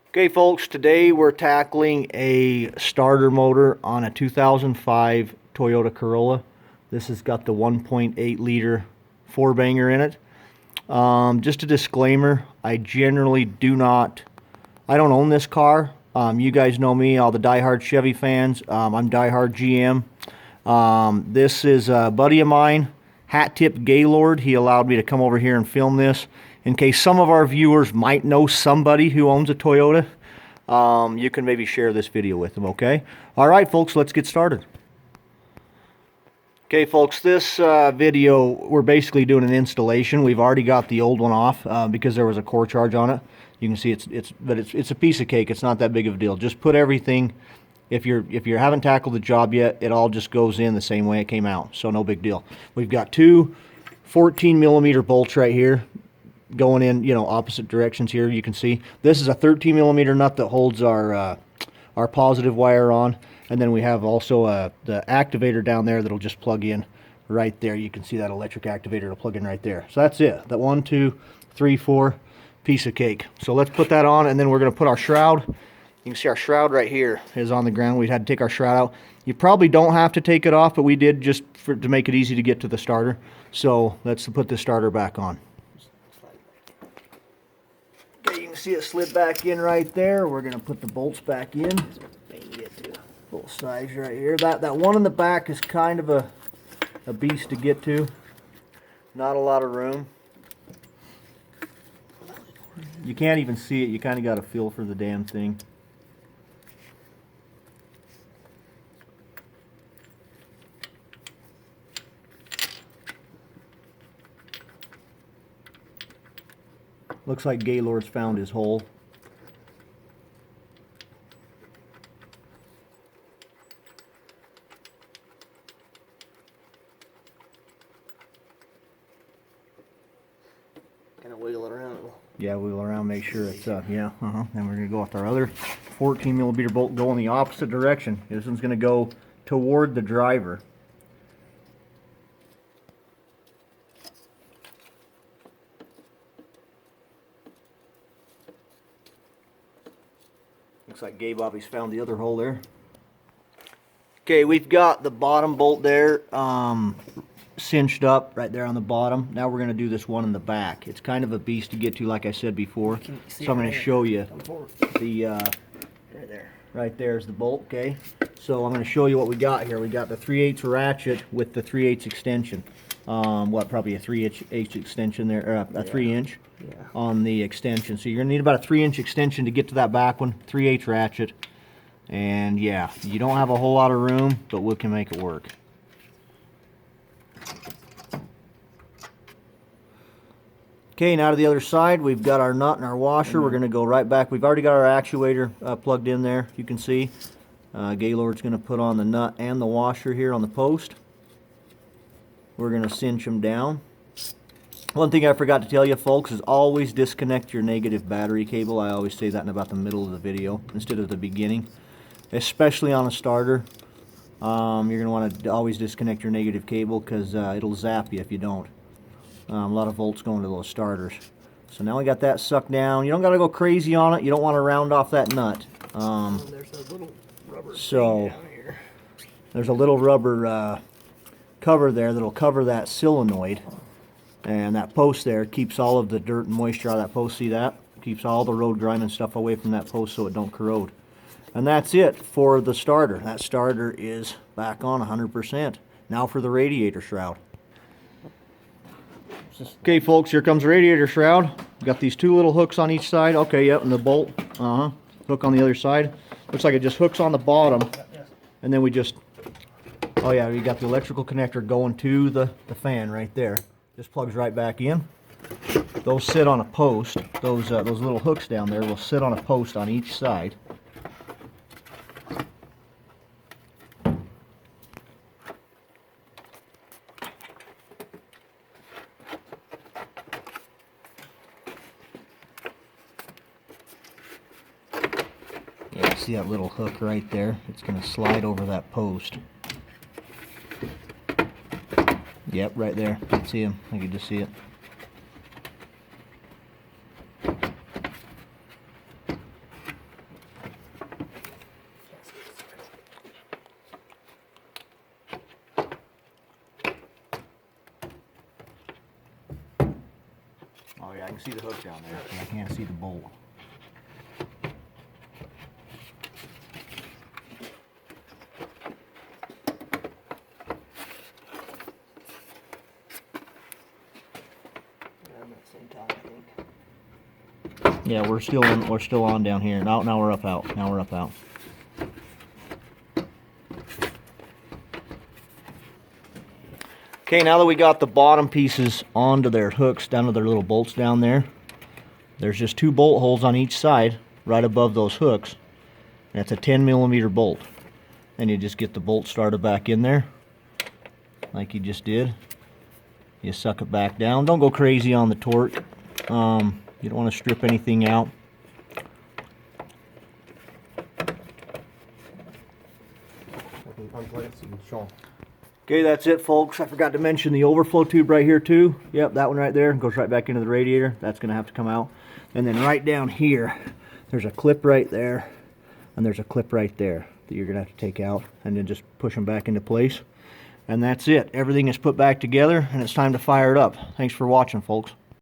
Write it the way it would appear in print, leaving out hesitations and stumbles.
Okay folks, today we're tackling a starter motor on a 2005 Toyota Corolla. This has got the 1.8 liter four banger in it. Just a disclaimer, I generally I don't own this car. You guys know me, all the diehard Chevy fans. I'm diehard GM. This is a buddy of mine, Hat Tip Gaylord. He allowed me to come over here and film this in case some of our viewers might know somebody who owns a Toyota. You can maybe share this video with them, okay? Alright folks, let's get started. Okay folks, this video, we're basically doing an installation. We've already got the old one off because there was a core charge on it. You can see it's a piece of cake. It's not that big of a deal. Just put everything, if you haven't tackled the job yet, it all just goes in the same way it came out. So no big deal. We've got two 14mm bolts right here going in, opposite directions here. You can see this is a 13mm nut that holds our positive wire on, and then we have also the activator down there that'll just plug in right there. You can see that electric activator will plug in right there. So that's it. That 1, 2, 3, 4 piece of cake. So let's put that on, and then we're going to put our shroud. You can see our shroud right here is on the ground. We had to take our shroud out. You probably don't have to take it off, but we did just to make it easy to get to the starter. So let's put the starter back on. Okay, you can see it slid back in right there. We're going to put the bolts back in. Both sides right here. That one in the back is kind of a beast to get to. Not a lot of room. You can't even see it. You kind of got to feel for the damn thing. Looks like Gaylord's found his hole. Kind of wiggle it around. Yeah, wiggle around, make sure it's yeah. Then we're gonna go with our other 14mm bolt, go in the opposite direction. This one's gonna go toward the driver. Looks like Gabe Bobby's found the other hole there. Okay, we've got the bottom bolt there cinched up right there on the bottom. Now we're going to do this one in the back. It's kind of a beast to get to, like I said before. So I'm going to show you the right there is the bolt. Okay, so I'm going to show you what we got here. We got the 3/8 ratchet with the 3/8 extension. Probably a 3" extension there, or a 3" on the extension. So you're going to need about a 3" extension to get to that back one. 3/8 ratchet, and yeah, you don't have a whole lot of room, but we can make it work. Okay, now to the other side, we've got our nut and our washer. We're going to go right back. We've already got our actuator plugged in there. You can see Gaylord's going to put on the nut and the washer here on the post. We're going to cinch them down. One thing I forgot to tell you, folks, is always disconnect your negative battery cable. I always say that in about the middle of the video instead of the beginning, especially on a starter. You're going to want to always disconnect your negative cable because it'll zap you if you don't. A lot of volts going to those starters. So now we got that sucked down. You don't got to go crazy on it. You don't want to round off that nut. There's a little rubber so down here. There's a little rubber cover there that'll cover that solenoid. And that post there keeps all of the dirt and moisture out of that post. See that? Keeps all the road grime and stuff away from that post so it don't corrode. And that's it for the starter. That starter is back on 100%. Now for the radiator shroud. Okay folks, here comes the radiator shroud. We've got these two little hooks on each side. Okay, yep, and the bolt. Hook on the other side. Looks like it just hooks on the bottom. And then we just, oh yeah, we got the electrical connector going to the fan right there. Just plugs right back in. Those sit on a post. Those little hooks down there will sit on a post on each side. Yeah, see that little hook right there? It's going to slide over that post. Yep, right there. You can see him. I can just see it. Oh yeah, I can see the hook down there. I can't see the bolt. Yeah, we're still on down here. Now we're up out. Now we're up out. Okay, now that we got the bottom pieces onto their hooks, down to their little bolts down there, there's just 2 bolt holes on each side, right above those hooks. And it's a 10mm bolt. And you just get the bolt started back in there, like you just did. You suck it back down. Don't go crazy on the torque. You don't want to strip anything out. Okay, that's it, folks. I forgot to mention the overflow tube right here too. Yep, that one right there goes right back into the radiator. That's going to have to come out. And then right down here, there's a clip right there, and there's a clip right there that you're going to have to take out, and then just push them back into place. And that's it. Everything is put back together, and it's time to fire it up. Thanks for watching, folks.